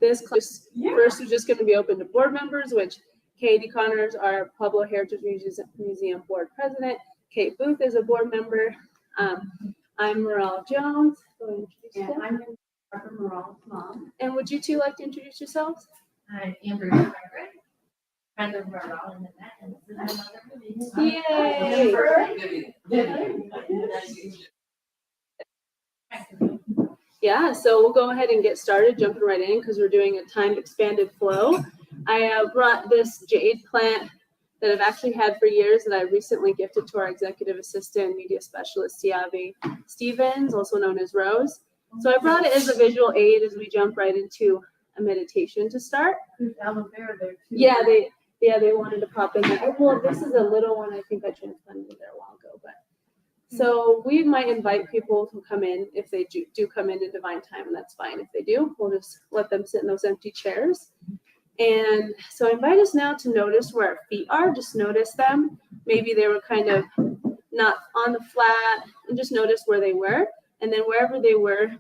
This class first is just going to be open to board members, which Katie Connors, our Pueblo Heritage Museum board president. Kate Booth is a board member. I'm Morale Jones. And I'm Dr. Morale's mom. And would you two like to introduce yourselves? I'm Amber Margaret, friend of Morale in the net, and this is my mother. Yeah, so we'll go ahead and get started, jumping right in because we're doing a timed expanded flow. I brought this jade plant that I've actually had for years that I recently gifted to our executive assistant, media specialist, Tiavi Stevens, also known as Rose. So I brought it as a visual aid as we jump right into a meditation to start. There's aloe vera there too. Yeah, they wanted to pop in there. Well, this is a little one. I think I transplanted there a while ago, but so we might invite people to come in if they do come into divine time, and that's fine. If they do, we'll just let them sit in those empty chairs. And so I invite us now to notice where our feet are. Just notice them. Maybe they were kind of not on the flat, and just notice where they were. And then wherever they were,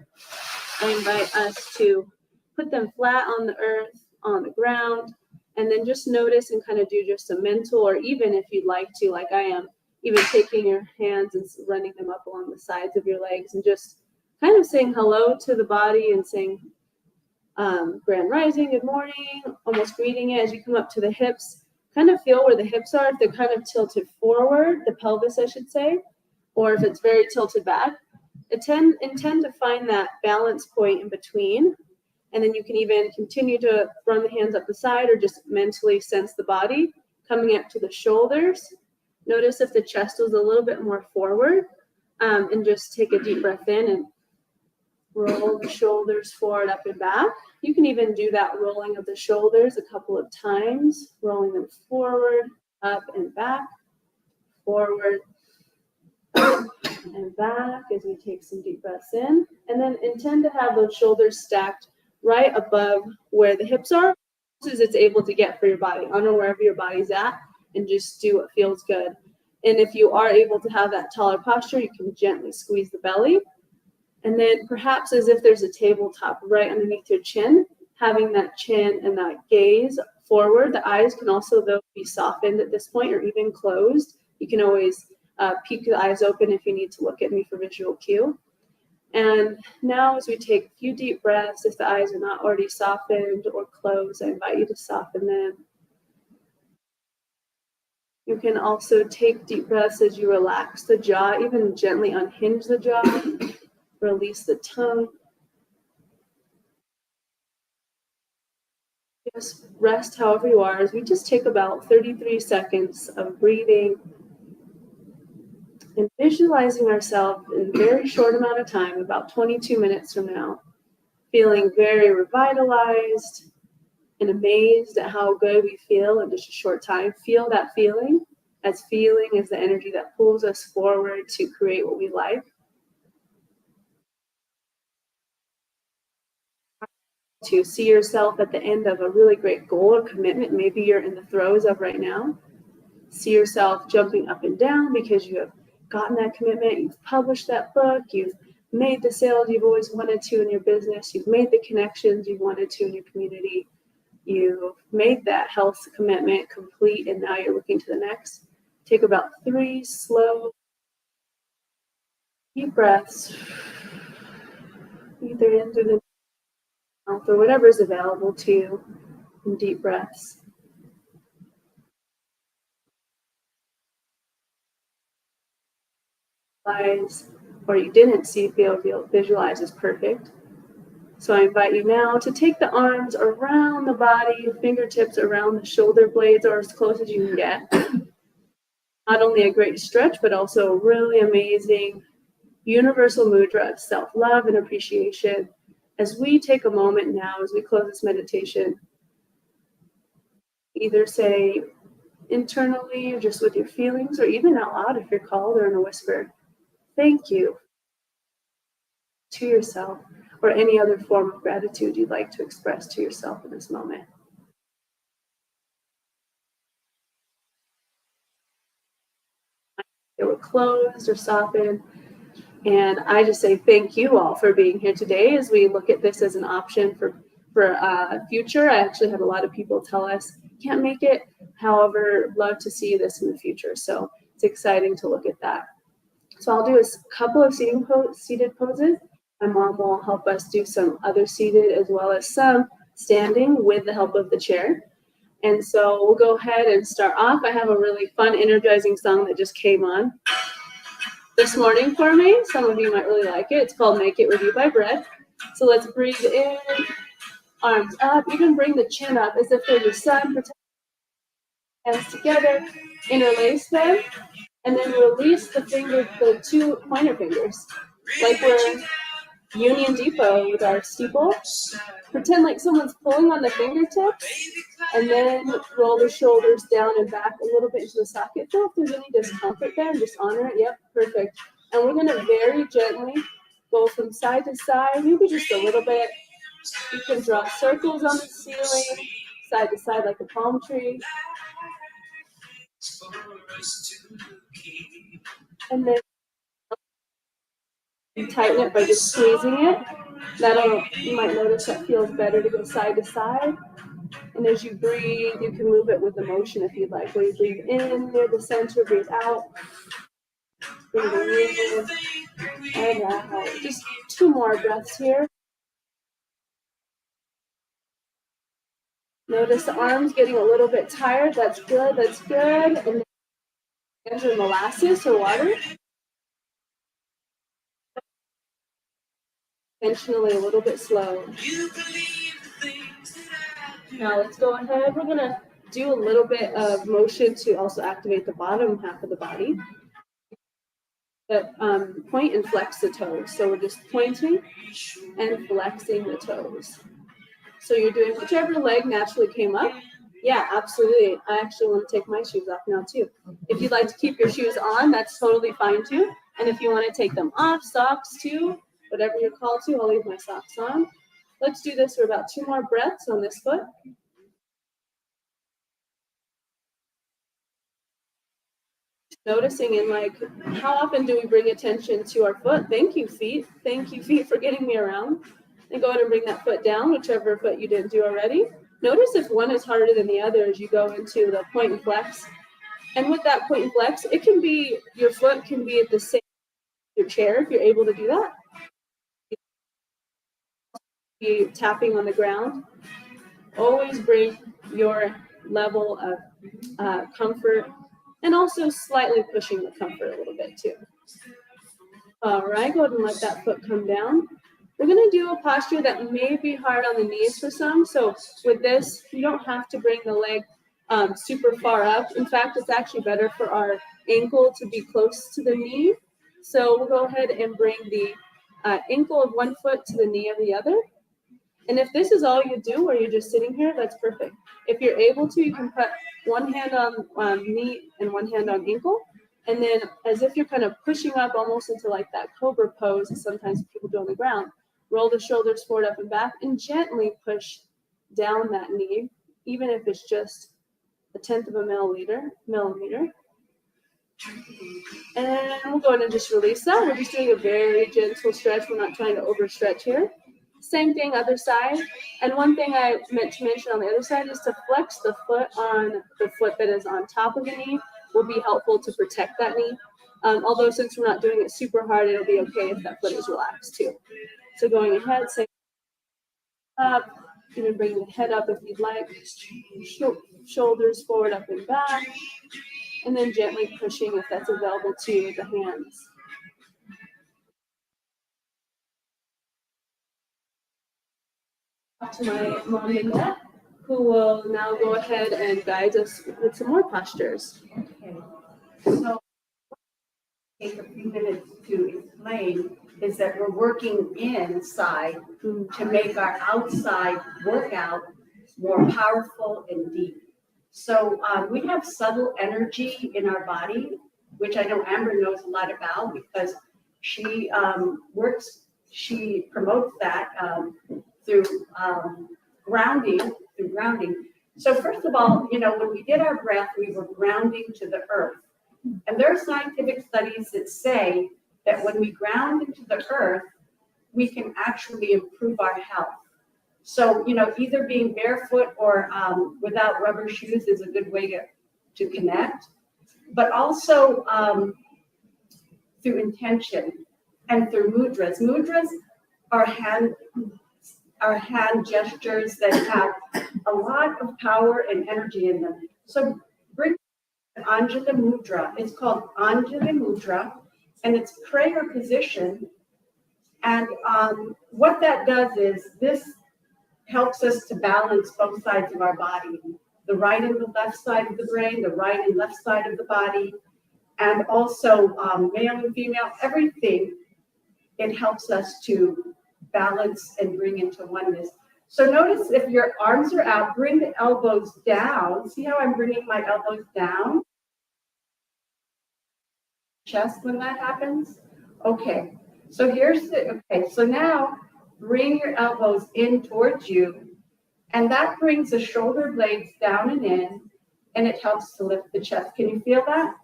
I invite us to put them flat on the earth, on the ground, and then just notice and kind of do just a mental, or even if you'd like to, like I am, even taking your hands and running them up along the sides of your legs and just kind of saying hello to the body and saying grand rising, good morning, almost greeting it as you come up to the hips. Kind of feel where the hips are, if they're kind of tilted forward, the pelvis, I should say, or if it's very tilted back. Intend to find that balance point in between. And then you can even continue to run the hands up the side or just mentally sense the body coming up to the shoulders. Notice if the chest was a little bit more forward, and just take a deep breath in and roll the shoulders forward, up and back. You can even do that rolling of the shoulders a couple of times, rolling them forward, up and back, forward, up and back as we take some deep breaths in. And then intend to have those shoulders stacked right above where the hips are, as it's able to get for your body. Honor wherever your body's at and just do what feels good. And if you are able to have that taller posture, you can gently squeeze the belly. And then perhaps as if there's a tabletop right underneath your chin, having that chin and that gaze forward. The eyes can also, though, be softened at this point or even closed. You can always peek the eyes open if you need to look at me for visual cue. And now as we take a few deep breaths, if the eyes are not already softened or closed, I invite you to soften them. You can also take deep breaths as you relax the jaw, even gently unhinge the jaw, release the tongue. Just rest however you are as we just take about 33 seconds of breathing and visualizing ourselves in a very short amount of time, about 22 minutes from now, feeling very revitalized and amazed at how good we feel in just a short time. Feel that feeling, as feeling is the energy that pulls us forward to create what we like. To see yourself at the end of a really great goal or commitment, maybe you're in the throes of right now. See yourself jumping up and down because you have gotten that commitment, you've published that book, you've made the sales you've always wanted to in your business, you've made the connections you've wanted to in your community, you've made that health commitment complete, and now you're looking to the next. Take about 3 slow, deep breaths, either in through the mouth or whatever is available to you, in deep breaths. Or you didn't see, visualize is perfect. So I invite you now to take the arms around the body, fingertips around the shoulder blades or as close as you can get. Not only a great stretch, but also a really amazing universal mudra of self-love and appreciation. As we take a moment now, as we close this meditation, either say internally or just with your feelings, or even out loud if you're called or in a whisper, thank you to yourself, or any other form of gratitude you'd like to express to yourself in this moment. They were closed or softened. And I just say thank you all for being here today as we look at this as an option for for future. I actually had a lot of people tell us, can't make it, however, love to see this in the future. So it's exciting to look at that. So I'll do a couple of seated poses. My mom will help us do some other seated as well as some standing with the help of the chair. And so we'll go ahead and start off. I have a really fun, energizing song that just came on this morning for me. Some of you might really like it. It's called Make It With You by Breath. So let's breathe in, arms up. You can bring the chin up as if there's a sun. Protect hands together, interlace them, and then release the two pointer fingers, like we're Union Depot with our steeple. Pretend like someone's pulling on the fingertips, and then roll the shoulders down and back a little bit into the socket. Feel if there's any discomfort there, and just honor it. Yep, perfect. And we're gonna very gently go from side to side, maybe just a little bit. You can draw circles on the ceiling, side to side like a palm tree. And then you tighten it by just squeezing it. You might notice that feels better to go side to side. And as you breathe, you can move it with emotion if you'd like. Where you breathe in near the center, breathe out. Breathe in and out. Just 2 more breaths here. Notice the arms getting a little bit tired. That's good. That's good. And hands are molasses or water. Intentionally a little bit slow. Now let's go ahead. We're going to do a little bit of motion to also activate the bottom half of the body. But point and flex the toes. So we're just pointing and flexing the toes. So you're doing whichever leg naturally came up. Yeah, absolutely. I actually want to take my shoes off now too. If you'd like to keep your shoes on, that's totally fine too. And if you want to take them off, socks too, whatever you're called to, I'll leave my socks on. Let's do this for about 2 more breaths on this foot. Noticing in like, how often do we bring attention to our foot? Thank you, feet. Thank you, feet, for getting me around. And go ahead and bring that foot down, whichever foot you didn't do already. Notice if one is harder than the other as you go into the point and flex. And with that point and flex, it can be, your foot can be at the same your chair if you're able to do that. Be tapping on the ground. Always bring your level of comfort and also slightly pushing the comfort a little bit too. All right, go ahead and let that foot come down. We're going to do a posture that may be hard on the knees for some. So with this, you don't have to bring the leg super far up. In fact, it's actually better for our ankle to be close to the knee. So we'll go ahead and bring the ankle of one foot to the knee of the other. And if this is all you do, where you're just sitting here, that's perfect. If you're able to, you can put one hand on knee and one hand on ankle. And then as if you're kind of pushing up almost into like that cobra pose that sometimes people do on the ground, roll the shoulders forward, up and back, and gently push down that knee, even if it's just 1/10 of a millimeter. And we'll go ahead and just release that. We're just doing a very gentle stretch. We're not trying to overstretch here. Same thing, other side. And one thing I meant to mention on the other side is to flex the foot on the foot that is on top of the knee will be helpful to protect that knee. Although since we're not doing it super hard, it'll be okay if that foot is relaxed too. So going ahead, say up, even bring the head up if you'd like, shoulders forward, up and back, and then gently pushing if that's available to you with the hands. To my mom and dad, who will now go ahead and guide us with some more postures. Okay. So, take a few minutes to explain is that we're working inside to make our outside workout more powerful and deep. So we have subtle energy in our body, which I know Amber knows a lot about because she promotes that through grounding. So first of all, when we did our breath, we were grounding to the earth. And there are scientific studies that say that when we ground into the earth, we can actually improve our health. So, either being barefoot or without rubber shoes is a good way to connect, but also through intention and through mudras. Mudras are hand gestures that have a lot of power and energy in them. So bring Anjali Mudra. It's called Anjali Mudra, and it's prayer position. And what that does is this helps us to balance both sides of our body, the right and the left side of the brain, the right and left side of the body, and also male and female, everything. It helps us to balance and bring into oneness. So notice if your arms are out, bring the elbows down. See how I'm bringing my elbows down? Chest when that happens? Okay, so so now bring your elbows in towards you, and that brings the shoulder blades down and in, and it helps to lift the chest. Can you feel that?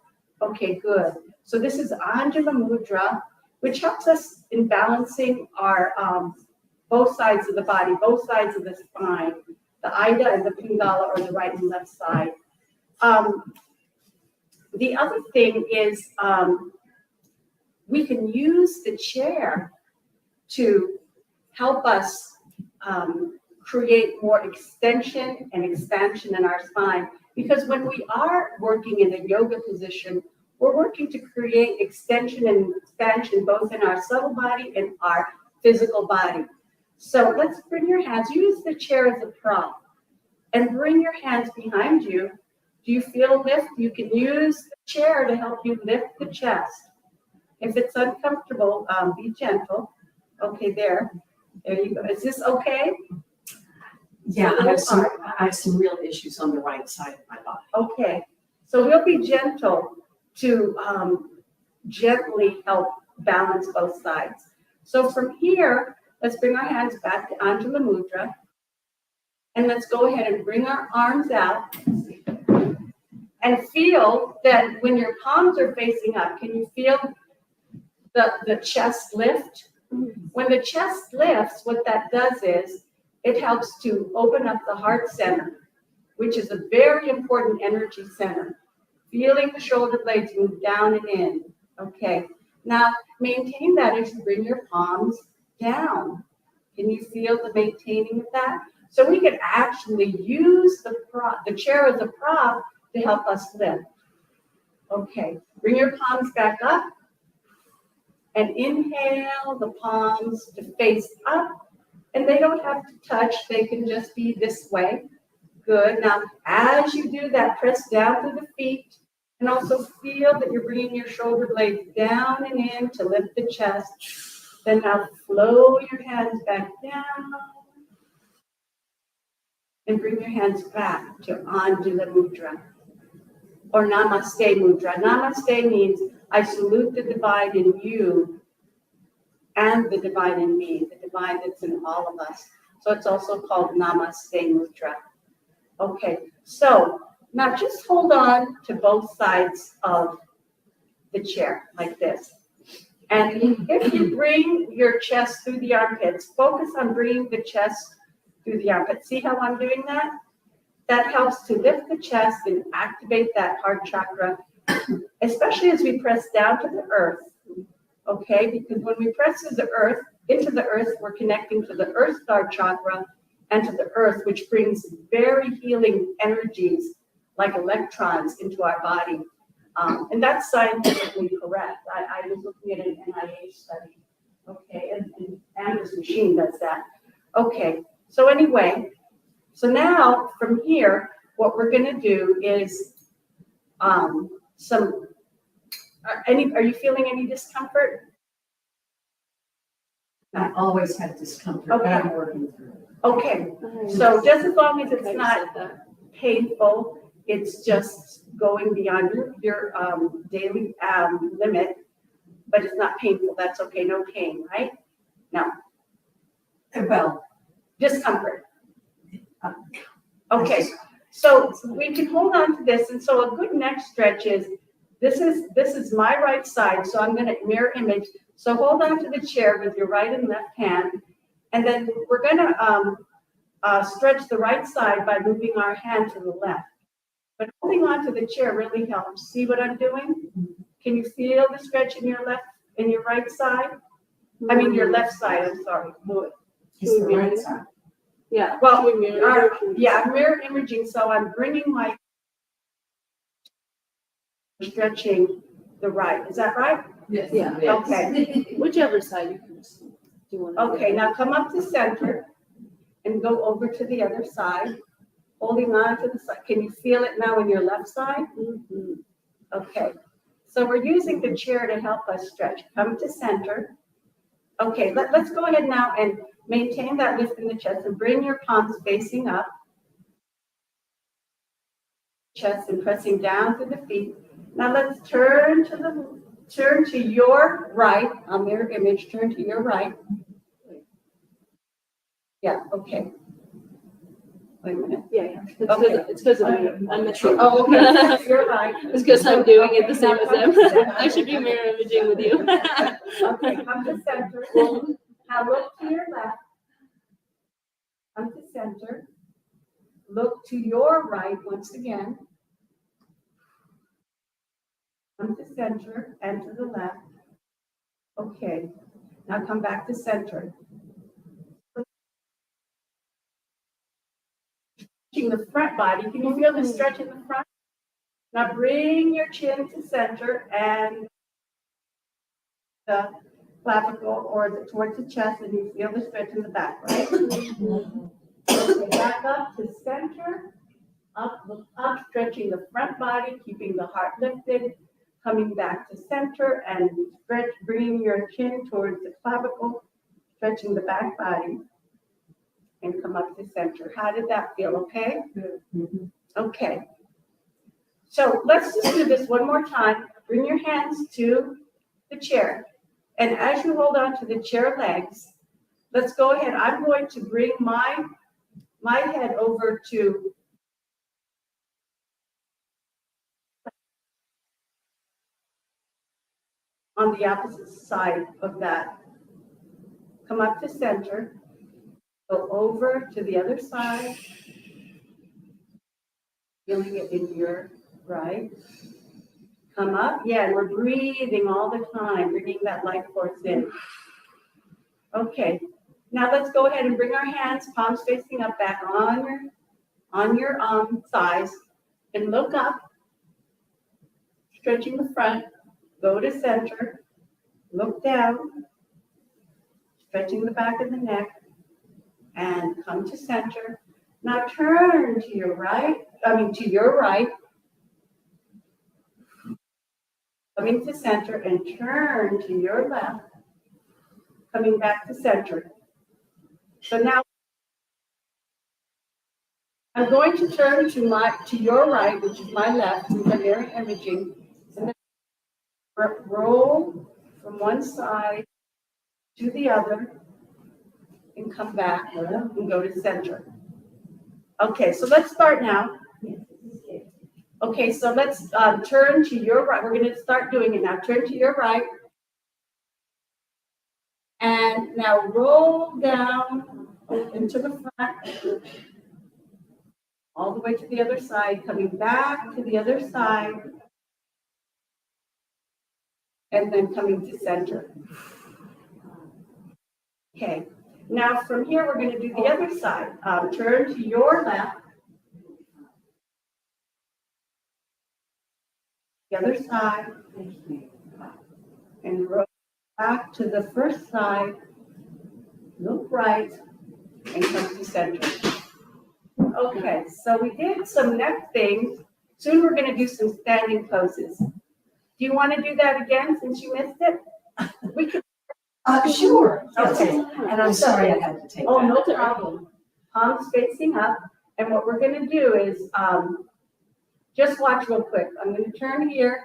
Okay, good. So this is Anjali Mudra, which helps us in balancing our both sides of the body, both sides of the spine, the Ida and the Pingala, or the right and left side. The other thing is we can use the chair to help us create more extension and expansion in our spine. Because when we are working in a yoga position, we're working to create extension and expansion both in our subtle body and our physical body. So let's bring your hands, use the chair as a prop, and bring your hands behind you. Do you feel lift? You can use the chair to help you lift the chest. If it's uncomfortable, be gentle. Okay, there you go. Is this okay? Yeah, I have some real issues on the right side of my body. Okay, so we'll be gentle to gently help balance both sides. So from here, let's bring our hands back to Anjali Mudra. And let's go ahead and bring our arms out. And feel that when your palms are facing up, can you feel the chest lift? When the chest lifts, what that does is it helps to open up the heart center, which is a very important energy center. Feeling the shoulder blades move down and in. Okay. Now, maintain that as you bring your palms down. Can you feel the maintaining of that? So we can actually use the chair as a prop to help us lift. Okay. Bring your palms back up. And inhale the palms to face up. And they don't have to touch. They can just be this way. Good. Now, as you do that, press down through the feet. And also feel that you're bringing your shoulder blades down and in to lift the chest. Then now flow your hands back down. And bring your hands back to Anjali Mudra. Or Namaste Mudra. Namaste means I salute the divine in you and the divine in me, the divine that's in all of us. So it's also called Namaste Mudra. Okay, so now just hold on to both sides of the chair like this. And if you bring your chest through the armpits, focus on bringing the chest through the armpits. See how I'm doing that? That helps to lift the chest and activate that heart chakra, especially as we press down to the earth. Okay, because when we press into the earth, we're connecting to the earth star chakra and to the earth, which brings very healing energies like electrons into our body. And that's scientifically correct. I was looking at an NIH study. Okay, and Andrew's machine does that. Okay, so anyway, so now from here, what we're going to do is are you feeling any discomfort? I always have discomfort, but I'm working through it. Okay, so just as long as it's not painful, it's just going beyond your daily limit, but it's not painful. That's okay. No pain, right? No. Well, Discomfort. Okay, so we can hold on to this, and so a good neck stretch is this is my right side, so I'm going to mirror image. So hold on to the chair with your right and left hand, and then we're going to stretch the right side by moving our hand to the left. But holding on to the chair really helps. See what I'm doing? Can you feel the stretch in your right side? I mean, your left side, I'm sorry. It's the right side. Yeah. Well, should we mirror image? yeah, I'm mirror imaging, so I'm bringing my stretching the right. Is that right? Yes. Yeah. Okay. Whichever side you can do one. Okay, now come up to center and go over to the other side, holding on to the side. Can you feel it now in your left side? Mhm. Okay. So we're using the chair to help us stretch. Come to center. Okay, let's go ahead now and maintain that lift in the chest and bring your palms facing up. Chest and pressing down through the feet. Now let's turn to your right. I'll mirror image, turn to your right. Yeah, okay. Wait a minute. Yeah. Okay. It's because of me. I'm the true. Oh, okay, you're right. It's because I'm doing it the same Okay, as now them. come to center. I should be mirror imaging with you. Okay, come to center. Now look to your left. Come to center. Look to your right once again. Come to center and to the left. Okay, now come back to center. Stretching the front body. Can you feel the stretch in the front? Now bring your chin to center and the clavicle or towards the chest, and you feel the stretch in the back, right? Okay, back up to center. Up, look up, stretching the front body, keeping the heart lifted, coming back to center and stretch, bringing your chin towards the clavicle, stretching the back body, and come up to center. How did that feel? Okay? Okay. So let's just do this one more time. Bring your hands to the chair. And as you hold on to the chair legs, let's go ahead. I'm going to bring my head over to on the opposite side of that. Come up to center, go over to the other side, feeling it in your right. Come up, yeah, and we're breathing all the time, bringing that life force in. Okay, now let's go ahead and bring our hands, palms facing up, back on your thighs, and look up, stretching the front, go to center, look down, stretching the back of the neck, and come to center. Now turn to your right, to your right, coming to center, and turn to your left, coming back to center. So now I'm going to turn to your right, which is my left, since I'm mirror imaging, and then roll from one side to the other, and come back and go to center. Okay, so let's start now. Okay, so let's turn to your right. We're going to start doing it now. Turn to your right. And now roll down into the front, all the way to the other side, coming back to the other side, and then coming to center. Okay, now from here, we're going to do the other side. Turn to your left, the other side, and roll back to the first side, look right, and come to center. Okay, so we did some neck things. Soon we're going to do some standing poses. Do you want to do that again since you missed it? We can. Sure. Okay. And I'm sorry I had to take Oh, that. no problem. Palms facing up. And what we're going to do is just watch real quick. I'm going to turn here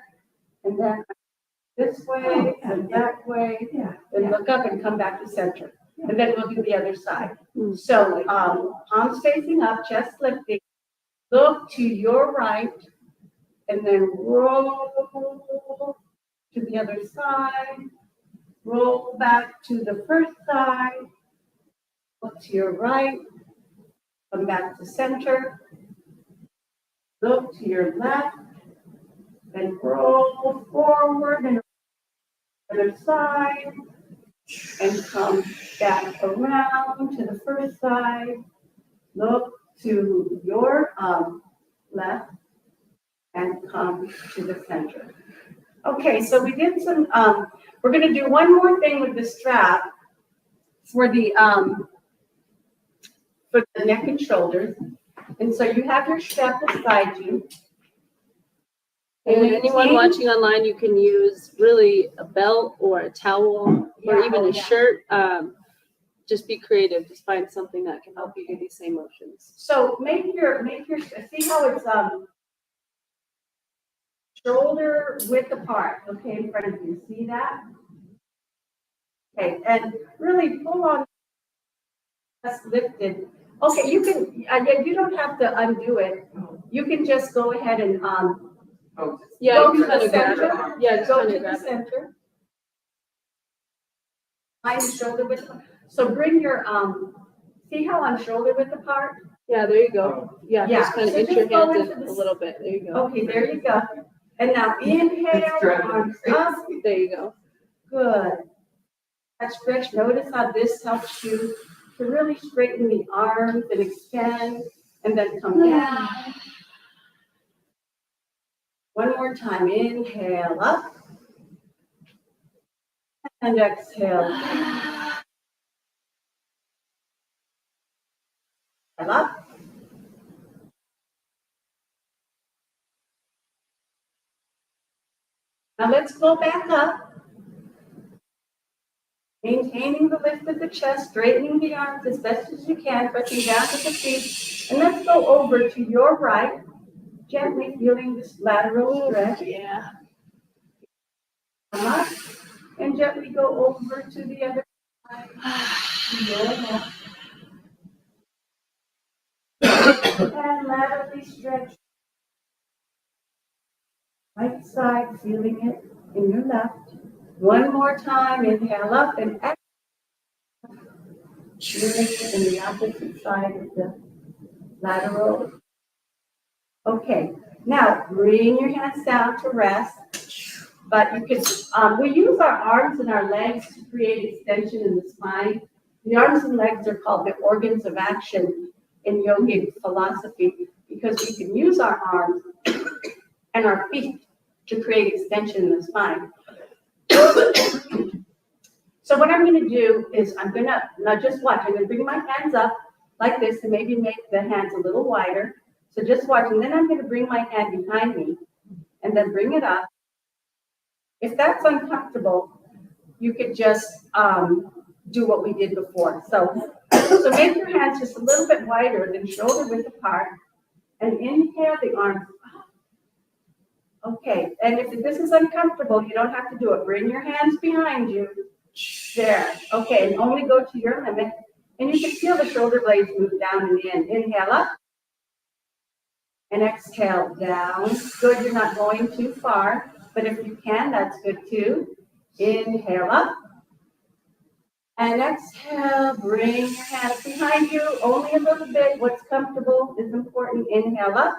and then this way and that way. Then look up and come back to center. And then we'll do the other side. So palms facing up, chest lifting. Look to your right and then roll to the other side. Roll back to the first side. Look to your right. Come back to center. Look to your left. Then roll forward and other side. And come back around to the first side. Look to your left and come to the center. Okay, so we did some, we're gonna do one more thing with the strap for the neck and shoulders. And so you have your strap beside you. And anyone watching online, you can use really a belt or a towel or even a shirt. Just be creative. Just find something that can help you do these same motions. So make your, see how it's shoulder width apart, okay, in front of you. See that? Okay, and really pull on. That's lifted. Okay, you can. You don't have to undo it. You can just go ahead and Yeah, go you to kind the of grab center. it. Yeah, just Go kind to of the grab it. center. Line shoulder width. So bring your see how I'm shoulder width apart? Yeah, there you go. Yeah, Yeah, just kind of so inch just your go hands into in the a little bit. There you go. Okay, there you go. And now inhale, arms up. There you go. Good. That stretch. Notice how this helps you to really straighten the arms and extend, and then come down. One more time. Inhale up. And exhale. Inhale up. Now let's go back up. Maintaining the lift of the chest, straightening the arms as best as you can, pressing down to the feet. And let's go over to your right, gently feeling this lateral stretch. Yeah. Come up, and gently go over to the other side. To your left. And laterally stretch. Right side, feeling it in your left. One more time, inhale up and exhale. Feeling it in the opposite side of the lateral. Okay, now bring your hands down to rest. But you can, we use our arms and our legs to create extension in the spine. The arms and legs are called the organs of action in yogic philosophy because we can use our arms and our feet to create extension in the spine. So what I'm going to do is now just watch. I'm going to bring my hands up like this and maybe make the hands a little wider. So just watch, and then I'm going to bring my hand behind me and then bring it up. If that's uncomfortable, you could just do what we did before. So make your hands just a little bit wider than shoulder width apart, and inhale the arms up. Okay, and if this is uncomfortable, you don't have to do it. Bring your hands behind you. There. Okay, and only go to your limit. And you can feel the shoulder blades move down in the end. Inhale up. And exhale down. Good, you're not going too far. But if you can, that's good too. Inhale up. And exhale, bring your hands behind you. Only a little bit. What's comfortable is important. Inhale up.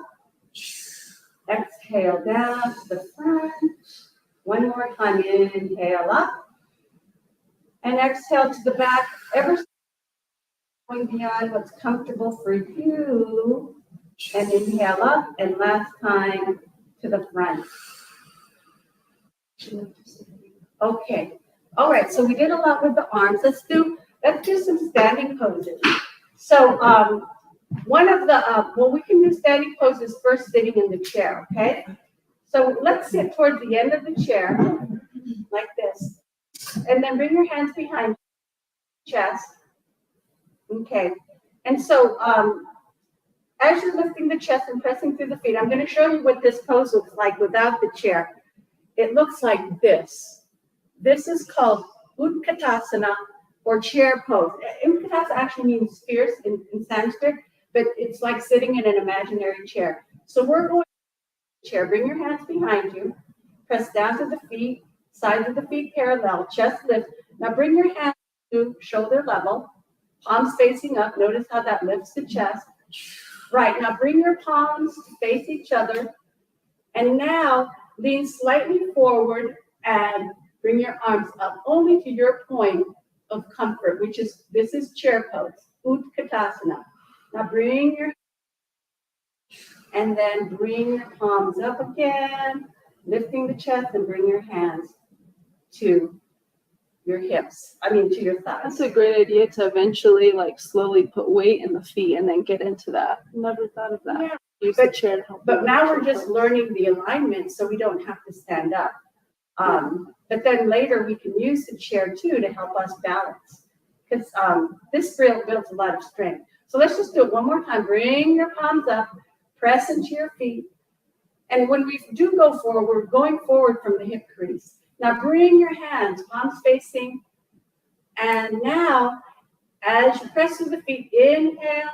Exhale down to the front. One more time. Inhale up. And exhale to the back. Ever going beyond what's comfortable for you. And inhale up. And last time to the front. Okay. All right. So we did a lot with the arms. Let's do some standing poses. So one of the we can do standing poses first sitting in the chair. Okay. So let's sit towards the end of the chair like this, and then bring your hands behind your chest. Okay. And so as you're lifting the chest and pressing through the feet, I'm going to show you what this pose looks like without the chair. It looks like this. This is called Utkatasana or chair pose. Utkatasana actually means fierce in Sanskrit, but it's like sitting in an imaginary chair. So we're going to the chair. Bring your hands behind you. Press down to the feet, sides of the feet parallel, chest lift. Now bring your hands to shoulder level, palms facing up. Notice how that lifts the chest. Right, now bring your palms to face each other. And now lean slightly forward and bring your arms up only to your point of comfort, which is, this is chair pose, Utkatasana. Now bring your, and then bring your palms up again, lifting the chest, and bring your hands to your hips, to your thighs. That's a great idea to eventually like slowly put weight in the feet and then get into that. Never thought of that. Yeah, Use the chair to help. but you now with we're your just pose. learning the alignment, so we don't have to stand up. But then later we can use the chair too to help us balance, because this builds a lot of strength. So let's just do it one more time. Bring your palms up, press into your feet. And when we do go forward, we're going forward from the hip crease. Now bring your hands, palms facing. And now, as you press through the feet, inhale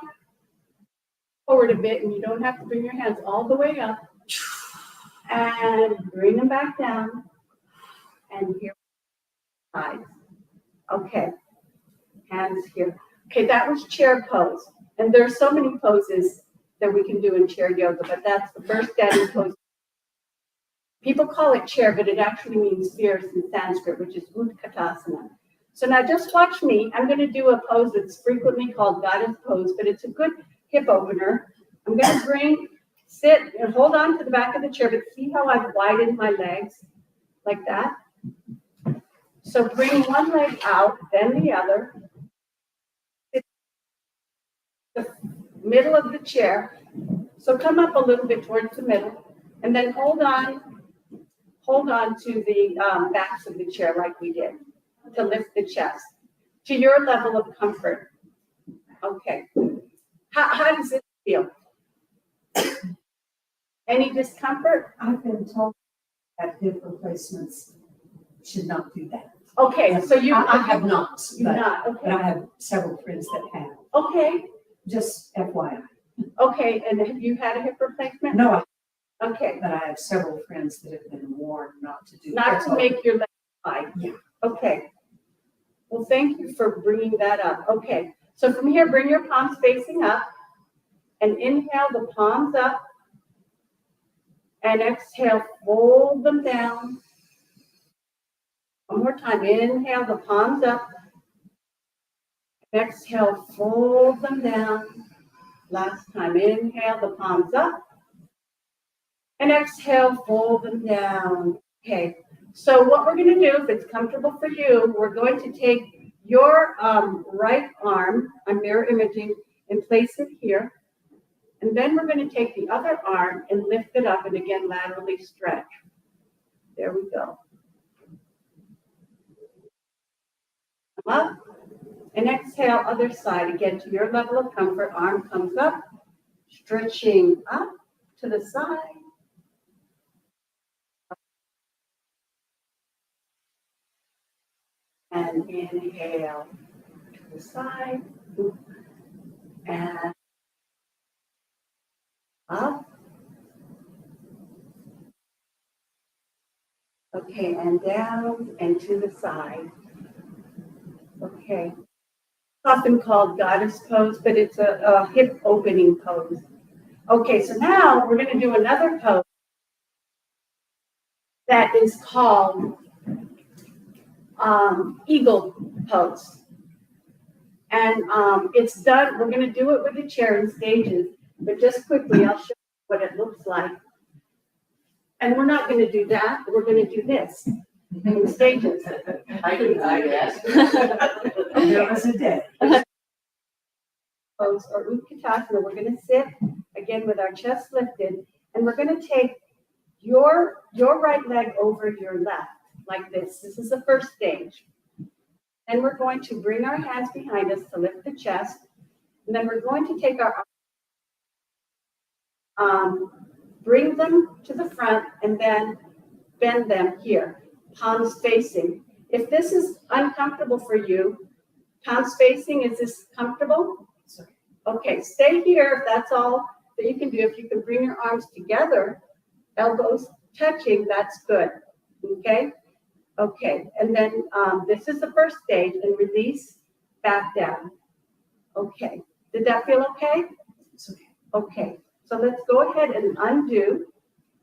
forward a bit, and you don't have to bring your hands all the way up. And bring them back down. And here, sides. Okay, hands here. Okay, that was chair pose. And there's so many poses that we can do in chair yoga, but that's the first standing pose. People call it chair, but it actually means fierce in Sanskrit, which is Utkatasana. So now just watch me. I'm going to do a pose that's frequently called goddess pose, but it's a good hip opener. I'm going to sit and hold on to the back of the chair, but see how I've widened my legs like that? So bring one leg out, then the other. The middle of the chair. So come up a little bit towards the middle, and then hold on to the backs of the chair like we did to lift the chest to your level of comfort. Okay. How does it feel? Any discomfort? I've been told that hip replacements should not do that. Okay, so I have not, you've not. but I have several friends that have. Okay, Just FYI. okay, and have you had a hip replacement? No, Okay, but I have several friends that have been warned not to do. not hip to make your legs wide. Yeah. Okay. Well, thank you for bringing that up. Okay, so from here, bring your palms facing up and inhale the palms up and exhale, fold them down. One more time, inhale the palms up. Exhale, fold them down. Last time, inhale the palms up. And exhale, fold them down. Okay, so what we're going to do, if it's comfortable for you, we're going to take your right arm, I'm mirror imaging, and place it here. And then we're going to take the other arm and lift it up and again laterally stretch. There we go. Come up and exhale, other side. Again, to your level of comfort, arm comes up, stretching up to the side. And inhale to the side. And up. Okay, and down and to the side. Okay. It's often called goddess pose, but it's a hip opening pose. Okay, so now we're going to do another pose that is called eagle pose. And it's done, we're going to do it with the chair in stages, but just quickly, I'll show you what it looks like. And we're not going to do that, we're going to do this in stages. I can do that. There was a day. Pose or Utkatasana, we're going to sit again with our chest lifted, and we're going to take your right leg over your left like this. This is the first stage. And we're going to bring our hands behind us to lift the chest, and then we're going to take our bring them to the front and then bend them here, palms facing. If this is uncomfortable for you, palms facing, is this comfortable? Okay, stay here if that's all that you can do. If you can bring your arms together, elbows touching, that's good. Okay? Okay, and then this is the first stage, and release back down. Okay, did that feel okay? So Okay, so let's go ahead and undo.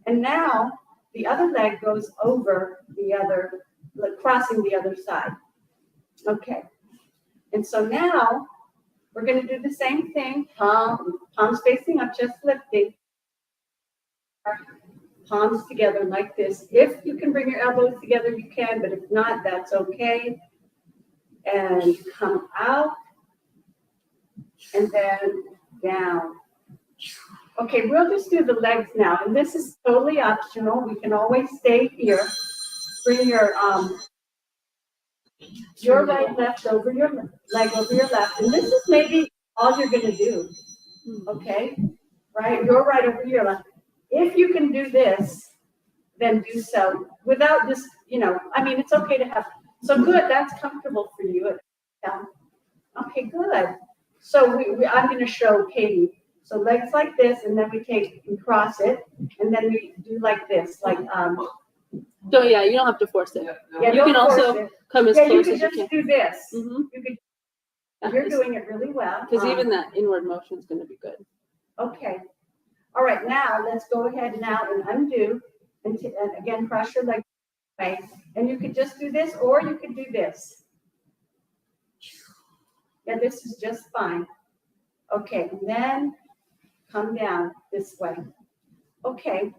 And now the other leg goes over the other, like crossing the other side. Okay, and so now we're going to do the same thing. Palms facing up, just lifting. Palms together like this. If you can bring your elbows together, you can, but if not, that's okay. And come out, and then down. Okay, we'll just do the legs now, and this is totally optional. We can always stay here. Bring your right left over your leg over your left, and this is maybe all you're going to do. Okay, right? Your right over your left. If you can do this, then do so without just, I mean, it's okay to have. So good, that's comfortable for you. Yeah. Okay, good. So I'm going to show Katie. So legs like this, and then we take and cross it, and then we do like this, like So yeah, you don't have to force it. yeah, You can don't force also it. come as Yeah, you close can as you just can. do this. Mm-hmm. You could. You're doing it really well. Because even that inward motion is going to be good. Okay. All right. Now let's go ahead now and undo, and again cross your leg away. And you could just do this, or you could do this. Yeah, this is just fine. Okay, and then come down this way. Okay.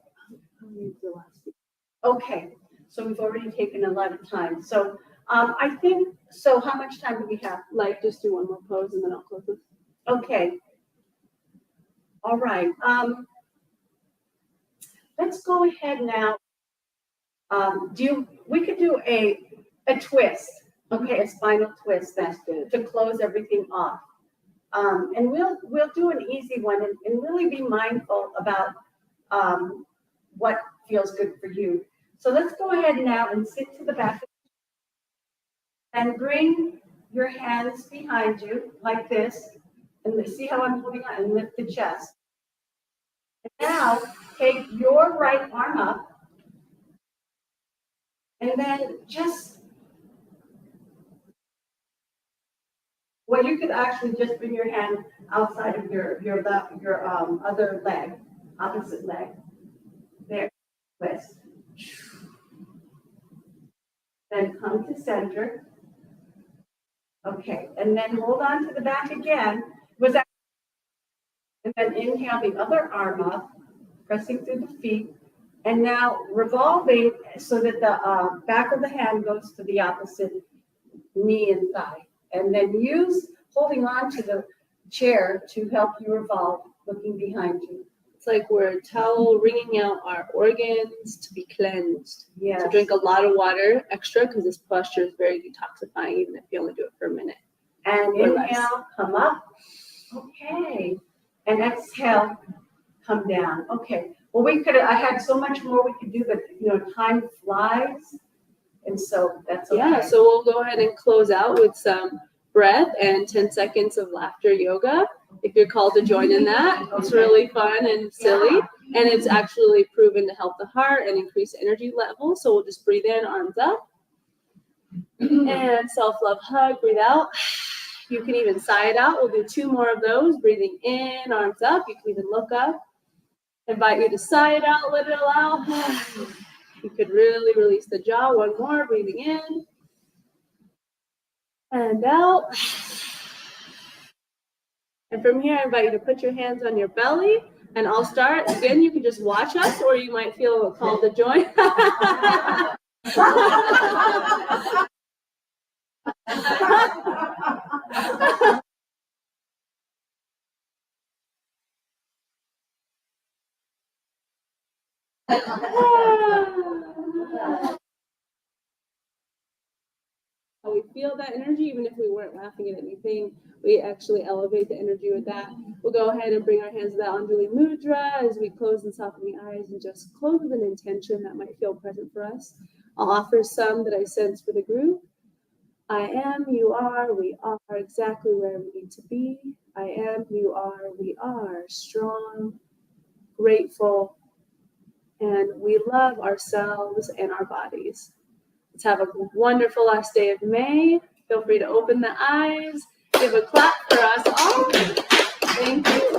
Okay. So we've already taken a lot of time. So I think, so how much time do we have? Like, just do one more pose and then I'll close this. Okay. All right. Let's go ahead now. We could do a twist. Okay, a spinal twist then to close everything off. And we'll do an easy one and really be mindful about what feels good for you. So let's go ahead now and sit to the back and bring your hands behind you like this. And see how I'm holding on, and lift the chest. And now take your right arm up, and then just, well, you could actually just bring your hand outside of your other leg, opposite leg. There, twist. Then come to center. Okay, and then hold on to the back again. And then inhale the other arm up, pressing through the feet. And now revolving so that the back of the hand goes to the opposite knee and thigh. And then use holding on to the chair to help you revolve, looking behind you. It's like we're wringing out our organs to be cleansed. Yeah. So drink a lot of water extra because this posture is very detoxifying, even if you only do it for a minute. And Or inhale, less. come up. Okay. And exhale, come down. Okay. Well, I had so much more we could do, but time flies. And so that's okay. Yeah, so we'll go ahead and close out with some breath and 10 seconds of laughter yoga. If you're called to join in that, it's really fun and silly. And it's actually proven to help the heart and increase energy levels. So we'll just breathe in, arms up. And self-love hug, breathe out. You can even sigh it out. We'll do 2 more of those. Breathing in, arms up. You can even look up. Invite you to sigh it out, let it out. You could really release the jaw. 1 more, breathing in. And out. And from here, I invite you to put your hands on your belly. And I'll start. Again, you can just watch us, or you might feel called to join. We feel that energy, even if we weren't laughing at anything, we actually elevate the energy with that. We'll go ahead and bring our hands to that Anjali Mudra as we close and soften the eyes and just close with an intention that might feel present for us. I'll offer some that I sense for the group. I am, you are, we are exactly where we need to be. I am, you are, we are strong, grateful, and we love ourselves and our bodies. Let's have a wonderful last day of May. Feel free to open the eyes. Give a clap for us all. Thank you.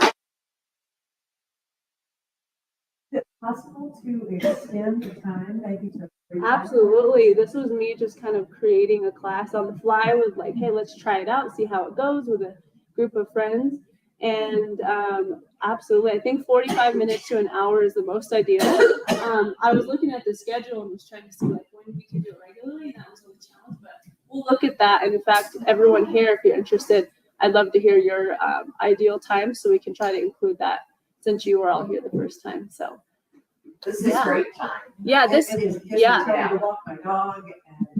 possible to extend the time maybe to 3 hours? Absolutely. This was me just kind of creating a class on the fly with like, hey, let's try it out, see how it goes with a group of friends. And absolutely, I think 45 minutes to an hour is the most ideal. I was looking at the schedule and was trying to see like when we could do it regularly, and that was really challenge. But we'll look at that. And in fact, everyone here, if you're interested, I'd love to hear your ideal time so we can try to include that since you were all here the first time. So This is Yeah. great time. yeah, this It is, it gives me yeah. time to walk my dog and